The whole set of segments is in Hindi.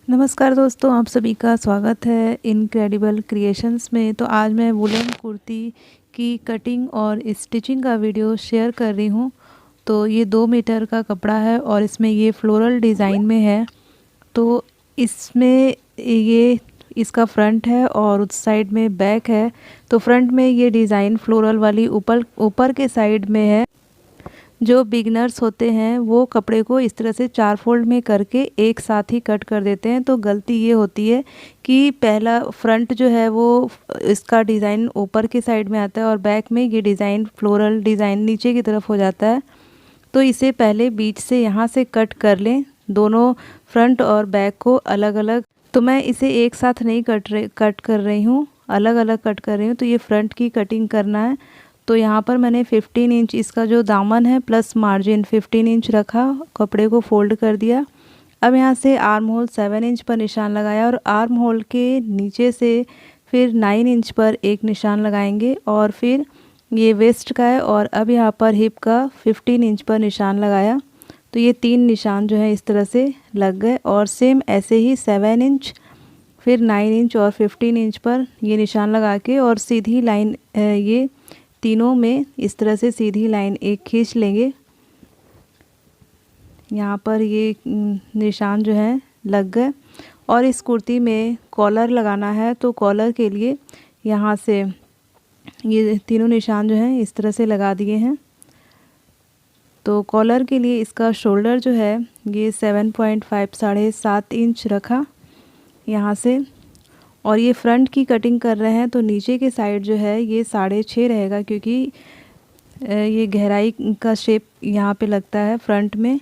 नमस्कार दोस्तों, आप सभी का स्वागत है इनक्रेडिबल क्रिएशंस में। तो आज मैं वुलन कुर्ती की कटिंग और स्टिचिंग का वीडियो शेयर कर रही हूँ। तो ये 2 मीटर का कपड़ा है और इसमें ये फ्लोरल डिज़ाइन में है। तो इसमें ये इसका फ्रंट है और उस साइड में बैक है। तो फ्रंट में ये डिज़ाइन फ्लोरल वाली ऊपर ऊपर के साइड में है। जो बिगनर्स होते हैं वो कपड़े को इस तरह से 4 फोल्ड में करके एक साथ ही कट कर देते हैं। तो गलती ये होती है कि पहला फ्रंट जो है वो इसका डिज़ाइन ऊपर की साइड में आता है और बैक में ये डिज़ाइन फ्लोरल डिज़ाइन नीचे की तरफ हो जाता है। तो इसे पहले बीच से यहाँ से कट कर लें, दोनों फ्रंट और बैक को अलग अलग। तो मैं इसे एक साथ नहीं कट कर रही हूँ, अलग अलग कट कर रही हूँ। तो ये फ्रंट की कटिंग करना है। तो यहाँ पर मैंने 15 इंच इसका जो दामन है प्लस मार्जिन 15 इंच रखा, कपड़े को फोल्ड कर दिया। अब यहाँ से आर्म होल 7 इंच पर निशान लगाया और आर्म होल के नीचे से फिर 9 इंच पर एक निशान लगाएंगे और फिर ये वेस्ट का है और अब यहाँ पर हिप का 15 इंच पर निशान लगाया। तो ये 3 निशान जो है इस तरह से लग गए और सेम ऐसे ही 7 इंच फिर 9 इंच और 15 इंच पर ये निशान लगा के और सीधी लाइन ये तीनों में इस तरह से सीधी लाइन एक खींच लेंगे। यहाँ पर ये निशान जो है लग गए और इस कुर्ती में कॉलर लगाना है। तो कॉलर के लिए यहाँ से ये तीनों निशान जो हैं इस तरह से लगा दिए हैं। तो कॉलर के लिए इसका शोल्डर जो है ये 7.5 साढ़े 7 इंच रखा यहाँ से। और ये फ्रंट की कटिंग कर रहे हैं तो नीचे के साइड जो है ये 6.5 रहेगा, क्योंकि ये गहराई का शेप यहाँ पे लगता है फ्रंट में।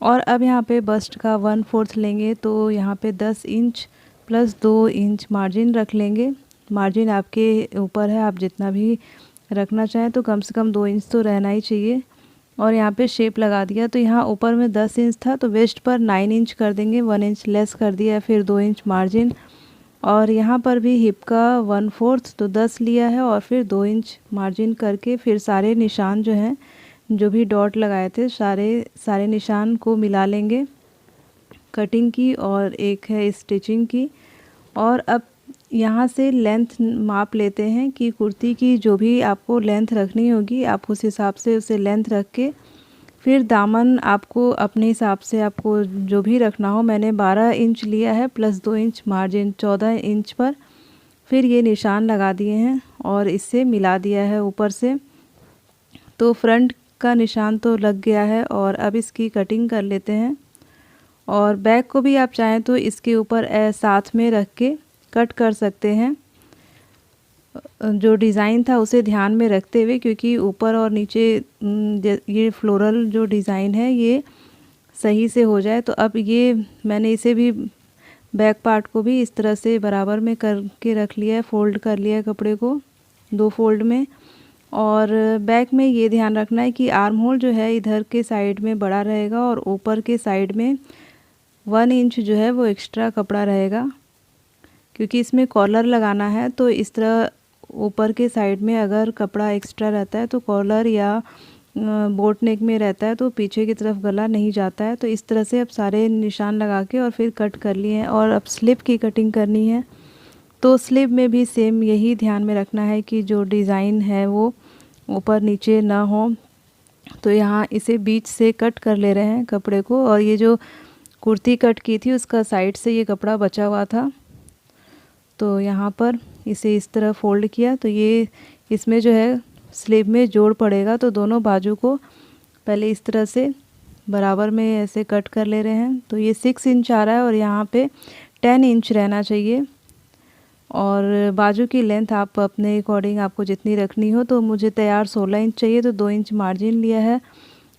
और अब यहाँ पे बस्ट का 1/4 लेंगे तो यहाँ पे 10 इंच प्लस 2 इंच मार्जिन रख लेंगे। मार्जिन आपके ऊपर है, आप जितना भी रखना चाहें, तो कम से कम 2 इंच तो रहना ही चाहिए। और यहाँ पे शेप लगा दिया। तो यहाँ ऊपर में 10 इंच था तो वेस्ट पर 9 इंच कर देंगे, 1 इंच लेस कर दिया, फिर 2 इंच मार्जिन। और यहाँ पर भी हिप का 1/4 तो 10 लिया है और फिर 2 इंच मार्जिन करके फिर सारे निशान जो हैं, जो भी डॉट लगाए थे, सारे निशान को मिला लेंगे, कटिंग की और एक है स्टिचिंग की। और अब यहाँ से लेंथ माप लेते हैं कि कुर्ती की जो भी आपको लेंथ रखनी होगी आप उस हिसाब से उसे लेंथ रख के फिर दामन आपको अपने हिसाब से आपको जो भी रखना हो। मैंने 12 इंच लिया है प्लस 2 इंच मार्जिन 14 इंच पर फिर ये निशान लगा दिए हैं और इससे मिला दिया है ऊपर से। तो फ्रंट का निशान तो लग गया है और अब इसकी कटिंग कर लेते हैं। और बैक को भी आप चाहें तो इसके ऊपर साथ में रख के कट कर सकते हैं, जो डिज़ाइन था उसे ध्यान में रखते हुए, क्योंकि ऊपर और नीचे ये फ्लोरल जो डिज़ाइन है ये सही से हो जाए। तो अब ये मैंने इसे भी बैक पार्ट को भी इस तरह से बराबर में करके रख लिया है, फोल्ड कर लिया है कपड़े को 2 फोल्ड में। और बैक में ये ध्यान रखना है कि आर्म होल जो है इधर के साइड में बड़ा रहेगा और ऊपर के साइड में 1 इंच जो है वो एक्स्ट्रा कपड़ा रहेगा, क्योंकि इसमें कॉलर लगाना है। तो इस तरह ऊपर के साइड में अगर कपड़ा एक्स्ट्रा रहता है तो कॉलर या बोट नेक में रहता है तो पीछे की तरफ गला नहीं जाता है। तो इस तरह से अब सारे निशान लगा के और फिर कट कर लिए हैं। और अब स्लिप की कटिंग करनी है। तो स्लिप में भी सेम यही ध्यान में रखना है कि जो डिज़ाइन है वो ऊपर नीचे ना हो। तो यहाँ इसे बीच से कट कर ले रहे हैं कपड़े को। और ये जो कुर्ती कट की थी उसका साइड से ये कपड़ा बचा हुआ था, तो यहाँ पर इसे इस तरह फोल्ड किया। तो ये इसमें जो है स्लीव में जोड़ पड़ेगा। तो दोनों बाजू को पहले इस तरह से बराबर में ऐसे कट कर ले रहे हैं। तो ये 6 इंच आ रहा है और यहाँ पे 10 इंच रहना चाहिए। और बाजू की लेंथ आप अपने अकॉर्डिंग आपको जितनी रखनी हो। तो मुझे तैयार 16 इंच चाहिए तो 2 इंच मार्जिन लिया है,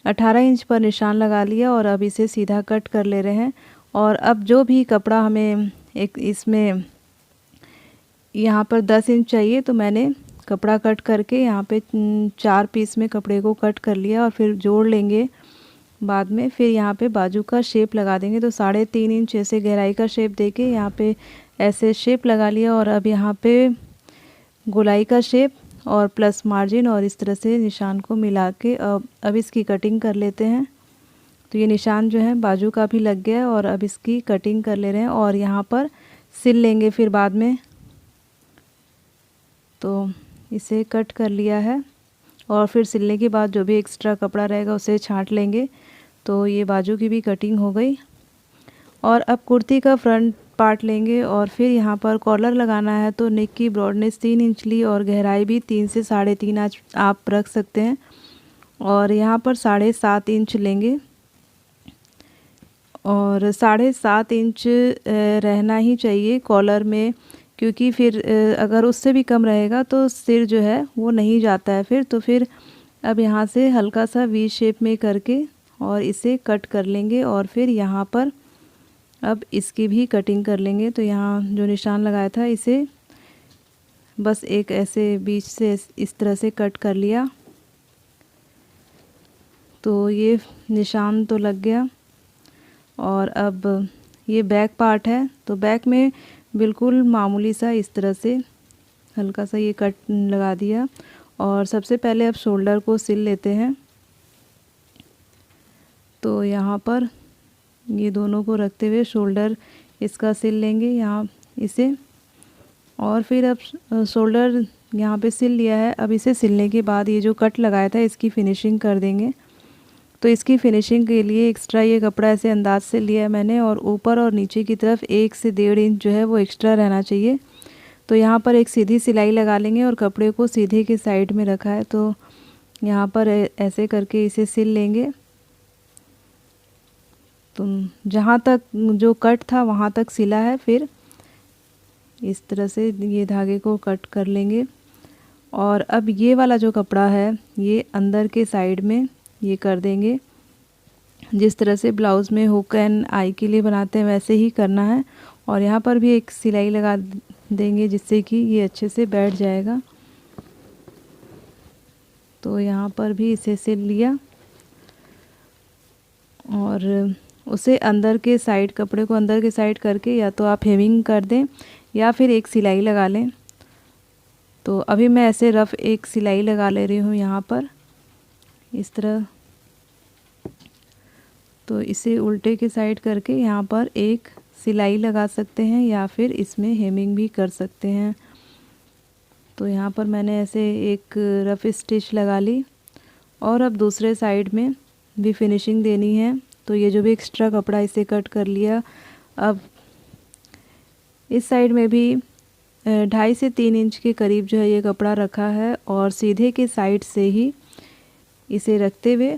18 इंच पर निशान लगा लिया और अब इसे सीधा कट कर ले रहे हैं। और अब जो भी कपड़ा हमें एक इसमें यहाँ पर 10 इंच चाहिए तो मैंने कपड़ा कट करके यहाँ पे 4 पीस में कपड़े को कट कर लिया और फिर जोड़ लेंगे बाद में। फिर यहाँ पे बाजू का शेप लगा देंगे। तो 3.5 इंच ऐसे गहराई का शेप देके यहाँ पे ऐसे शेप लगा लिया। और अब यहाँ पे गोलाई का शेप और प्लस मार्जिन और इस तरह से निशान को मिला के अब इसकी कटिंग कर लेते हैं। तो ये निशान जो है बाजू का भी लग गया है और अब इसकी कटिंग कर ले रहे हैं और यहाँ पर सिल लेंगे फिर बाद में। तो इसे कट कर लिया है और फिर सिलने के बाद जो भी एक्स्ट्रा कपड़ा रहेगा उसे छांट लेंगे। तो ये बाजू की भी कटिंग हो गई। और अब कुर्ती का फ्रंट पार्ट लेंगे और फिर यहाँ पर कॉलर लगाना है। तो नेक की ब्रॉडनेस 3 इंच ली और गहराई भी 3 से 3.5 इंच आप रख सकते हैं। और यहाँ पर 7.5 इंच लेंगे और 7.5 इंच रहना ही चाहिए कॉलर में, क्योंकि फिर अगर उससे भी कम रहेगा तो सिर जो है वो नहीं जाता है फिर। तो फिर अब यहाँ से हल्का सा वी शेप में करके और इसे कट कर लेंगे और फिर यहाँ पर अब इसकी भी कटिंग कर लेंगे। तो यहाँ जो निशान लगाया था इसे बस एक ऐसे बीच से इस तरह से कट कर लिया। तो ये निशान तो लग गया। और अब ये बैक पार्ट है, तो बैक में बिल्कुल मामूली सा इस तरह से हल्का सा ये कट लगा दिया। और सबसे पहले अब शोल्डर को सिल लेते हैं। तो यहाँ पर ये दोनों को रखते हुए शोल्डर इसका सिल लेंगे यहाँ इसे। और फिर अब शोल्डर यहाँ पे सिल लिया है। अब इसे सिलने के बाद ये जो कट लगाया था इसकी फिनिशिंग कर देंगे। तो इसकी फिनिशिंग के लिए एक्स्ट्रा ये कपड़ा ऐसे अंदाज से लिया है मैंने और ऊपर और नीचे की तरफ 1 से 1.5 इंच जो है वो एक्स्ट्रा रहना चाहिए। तो यहाँ पर एक सीधी सिलाई लगा लेंगे और कपड़े को सीधे के साइड में रखा है। तो यहाँ पर ऐसे करके इसे सिल लेंगे। तो जहाँ तक जो कट था वहाँ तक सिला है, फिर इस तरह से ये धागे को कट कर लेंगे। और अब ये वाला जो कपड़ा है ये अंदर के साइड में ये कर देंगे। जिस तरह से ब्लाउज़ में हुक एंड आई के लिए बनाते हैं वैसे ही करना है। और यहाँ पर भी एक सिलाई लगा देंगे जिससे कि ये अच्छे से बैठ जाएगा। तो यहाँ पर भी इसे सिल लिया और उसे अंदर के साइड, कपड़े को अंदर के साइड करके या तो आप हेमिंग कर दें या फिर एक सिलाई लगा लें। तो अभी मैं ऐसे रफ़ एक सिलाई लगा ले रही हूँ यहाँ पर इस तरह। तो इसे उल्टे के साइड करके यहाँ पर एक सिलाई लगा सकते हैं या फिर इसमें हेमिंग भी कर सकते हैं। तो यहाँ पर मैंने ऐसे एक रफ़ स्टिच लगा ली और अब दूसरे साइड में भी फिनिशिंग देनी है। तो ये जो भी एक्स्ट्रा कपड़ा इसे कट कर लिया। अब इस साइड में भी 2.5 से 3 इंच के करीब जो है ये कपड़ा रखा है और सीधे के साइड से ही इसे रखते हुए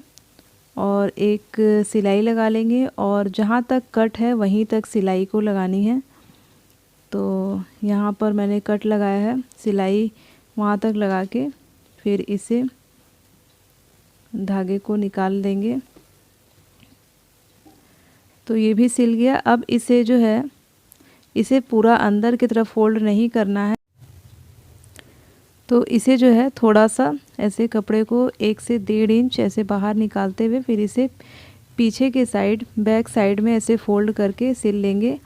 और एक सिलाई लगा लेंगे और जहाँ तक कट है वहीं तक सिलाई को लगानी है। तो यहाँ पर मैंने कट लगाया है, सिलाई वहाँ तक लगा के फिर इसे धागे को निकाल देंगे। तो ये भी सिल गया। अब इसे जो है इसे पूरा अंदर की तरफ फोल्ड नहीं करना है। तो इसे जो है थोड़ा सा ऐसे कपड़े को 1 से 1.5 इंच ऐसे बाहर निकालते हुए फिर इसे पीछे के साइड, बैक साइड में ऐसे फोल्ड करके सिल लेंगे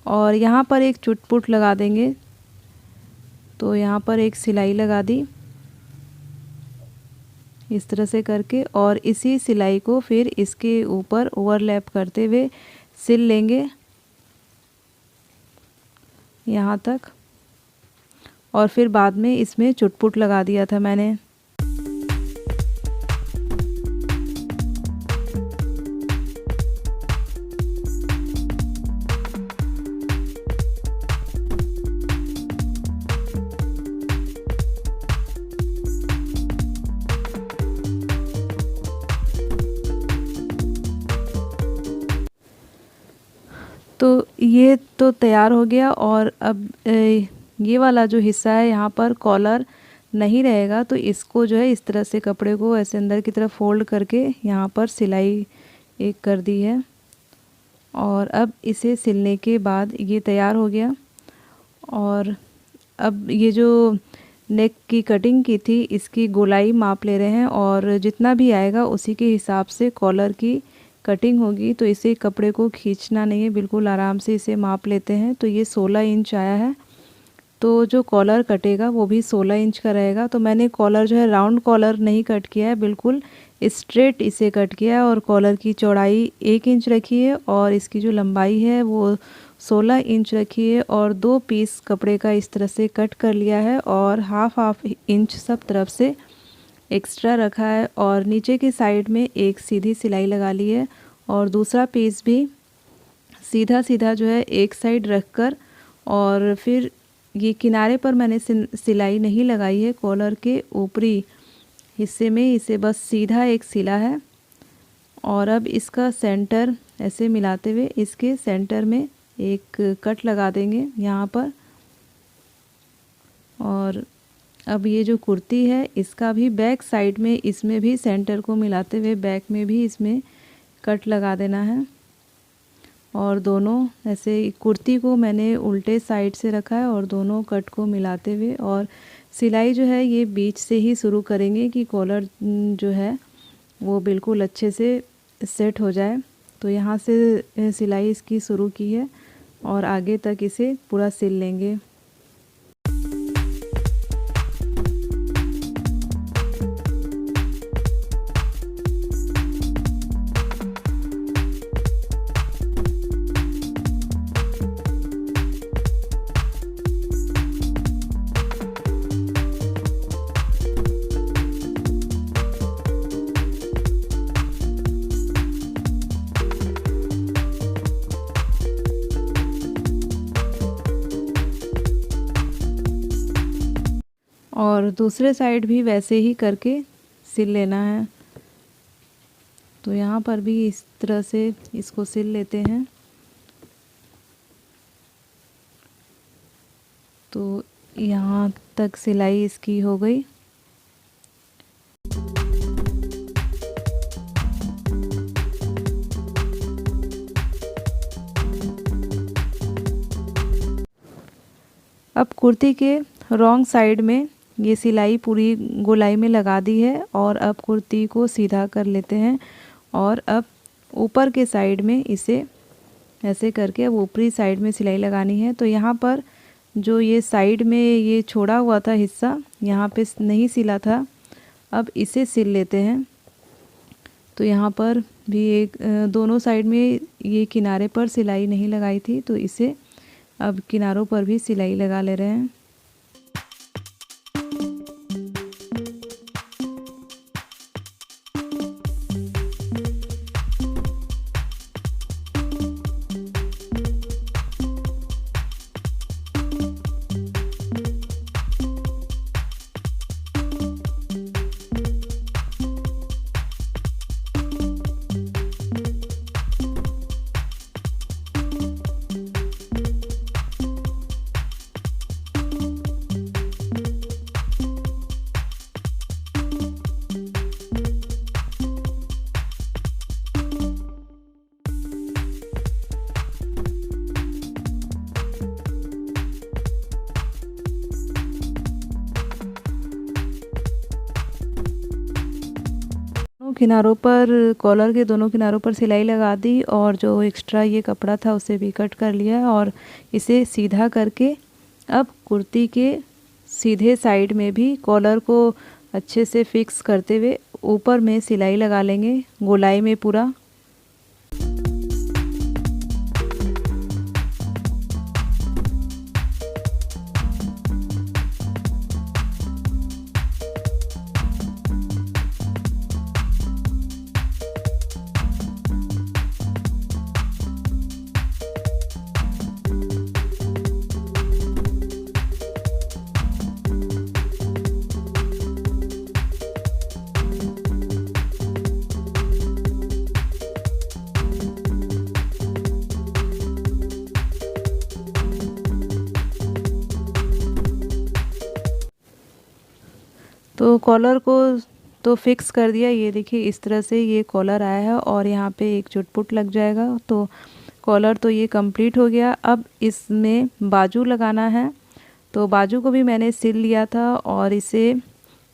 और यहाँ पर एक चुटपुट लगा देंगे। तो यहाँ पर एक सिलाई लगा दी इस तरह से करके और इसी सिलाई को फिर इसके ऊपर ओवरलैप करते हुए सिल लेंगे यहाँ तक। और फिर बाद में इसमें चुटपुट लगा दिया था मैंने। तो ये तो तैयार हो गया और अब ये वाला जो हिस्सा है यहाँ पर कॉलर नहीं रहेगा। तो इसको जो है इस तरह से कपड़े को ऐसे अंदर की तरफ फोल्ड करके यहाँ पर सिलाई एक कर दी है और अब इसे सिलने के बाद ये तैयार हो गया। और अब ये जो नेक की कटिंग की थी इसकी गोलाई माप ले रहे हैं और जितना भी आएगा उसी के हिसाब से कॉलर की कटिंग होगी। तो इसे कपड़े को खींचना नहीं है, बिल्कुल आराम से इसे माप लेते हैं। तो ये 16 इंच आया है। तो जो कॉलर कटेगा वो भी 16 इंच का रहेगा। तो मैंने कॉलर जो है राउंड कॉलर नहीं कट किया है, बिल्कुल स्ट्रेट इसे कट किया है और कॉलर की चौड़ाई 1 इंच रखी है और इसकी जो लंबाई है वो 16 इंच रखी है और 2 पीस कपड़े का इस तरह से कट कर लिया है और हाफ इंच सब तरफ से एक्स्ट्रा रखा है और नीचे की साइड में एक सीधी सिलाई लगा ली है और दूसरा पीस भी सीधा सीधा जो है एक साइड रखकर और फिर ये किनारे पर मैंने सिलाई नहीं लगाई है, कॉलर के ऊपरी हिस्से में इसे बस सीधा एक सिला है और अब इसका सेंटर ऐसे मिलाते हुए इसके सेंटर में एक कट लगा देंगे यहाँ पर। और अब ये जो कुर्ती है इसका भी बैक साइड में इसमें भी सेंटर को मिलाते हुए बैक में भी इसमें कट लगा देना है और दोनों ऐसे कुर्ती को मैंने उल्टे साइड से रखा है और दोनों कट को मिलाते हुए और सिलाई जो है ये बीच से ही शुरू करेंगे कि कॉलर जो है वो बिल्कुल अच्छे से सेट हो जाए। तो यहाँ से सिलाई इसकी शुरू की है और आगे तक इसे पूरा सिल लेंगे। और दूसरे साइड भी वैसे ही करके सिल लेना है। तो यहाँ पर भी इस तरह से इसको सिल लेते हैं। तो यहाँ तक सिलाई इसकी हो गई। अब कुर्ती के रॉन्ग साइड में ये सिलाई पूरी गोलाई में लगा दी है और अब कुर्ती को सीधा कर लेते हैं और अब ऊपर के साइड में इसे ऐसे करके अब ऊपरी साइड में सिलाई लगानी है। तो यहाँ पर जो ये साइड में ये छोड़ा हुआ था हिस्सा यहाँ पे नहीं सिला था, अब इसे सिल लेते हैं। तो यहाँ पर भी एक दोनों साइड में ये किनारे पर सिलाई नहीं लगाई थी तो इसे अब किनारों पर भी सिलाई लगा ले रहे हैं। किनारों पर कॉलर के दोनों किनारों पर सिलाई लगा दी और जो एक्स्ट्रा ये कपड़ा था उसे भी कट कर लिया और इसे सीधा करके अब कुर्ती के सीधे साइड में भी कॉलर को अच्छे से फिक्स करते हुए ऊपर में सिलाई लगा लेंगे गोलाई में पूरा। तो कॉलर को तो फिक्स कर दिया, ये देखिए इस तरह से ये कॉलर आया है और यहाँ पे एक चुटपुट लग जाएगा। तो कॉलर तो ये कंप्लीट हो गया। अब इसमें बाजू लगाना है। तो बाजू को भी मैंने सिल लिया था और इसे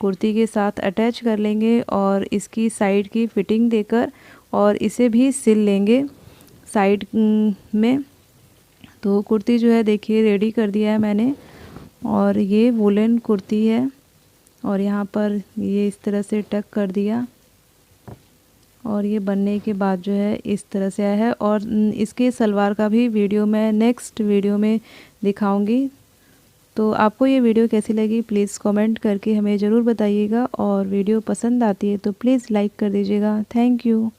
कुर्ती के साथ अटैच कर लेंगे और इसकी साइड की फिटिंग देकर और इसे भी सिल लेंगे साइड में। तो कुर्ती जो है देखिए रेडी कर दिया है मैंने और ये वुलन कुर्ती है और यहाँ पर ये इस तरह से टक कर दिया। और ये बनने के बाद जो है इस तरह से आया है। और इसके सलवार का भी वीडियो मैं नेक्स्ट वीडियो में दिखाऊंगी। तो आपको ये वीडियो कैसी लगी प्लीज़ कमेंट करके हमें ज़रूर बताइएगा, और वीडियो पसंद आती है तो प्लीज़ लाइक कर दीजिएगा। Thank you.